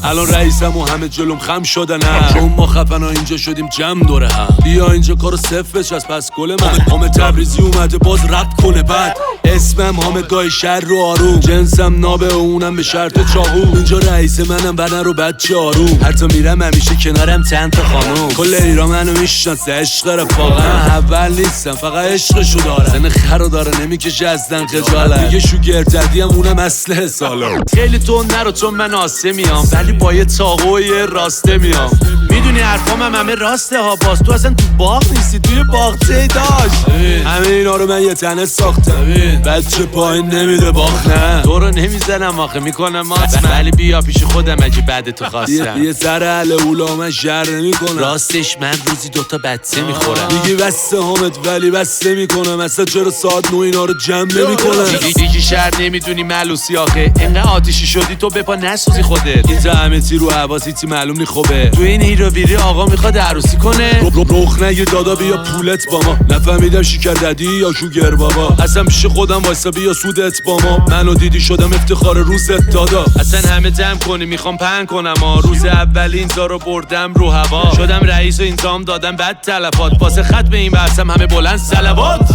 الان رئیسم و همه جلوم خم شدن هم چون ما خفن ها اینجا شدیم جمع دوره هم بیا اینجا کارو صفر بچ از پس گل من حامد تبریزی اومده باز رپ کنه بعد اسمم حامد گای شر رو آروم جنسم نابه اونم به شرط چاقو اینجا رئیس منم بنا رو بچه آروم هر تا میرم همیشه کنارم چند تا خانوم کل ایران منو میشناسه عشق رفاقم اول نیستم فقط عشقشو دارم سن خرو داره نمیکشه اصلا خجالت دیگه شوگر ددیم اونم اصل سالم خیلی تو نرو چون من آسه میام ولی با یه چاقو و یه راسته میام میدونی حرفام همه راسته ها باز تو اصلا تو باغ نیستی توی باغچه داشت همه اینا رو من یه تنه ساختم بچه پایین نمیده باخ نه تو رو نمیزنم آخه میکنم مات ولی بیا پیش خودم اگه بعد تو خواستم یه سر اهل اولا من شر نمیکنم راستش من روزی دوتا بچه میخورم دیگه بسته حامد ولی بسته میکنم اصلا چرا ساعت 9 اینا رو جمع نمیکنم دیگه شر نمیدونی ملوسی آخه انقدر آتیشی شدی تو بپا نسوزی خودت اینجا همه چی رو حواسی معلوم نی خوبه تو این هیرو ویری آقا میخواد عروسی کنه رخ نگیر دادا بیا پولت با ما نفهمیدم شیکر ددی یا شوگر بابا اصلا پیش خودم وایسا بیا سودت با ما منو دیدی شدم افتخار روزت دادا اصلا همه جمع کنی میخوام پهن کنم روز اول اینجا رو بردم رو هوا شدم رئیس و انتقام دادم بعد تلفات واسه ختم این بحثم همه بلند صلوات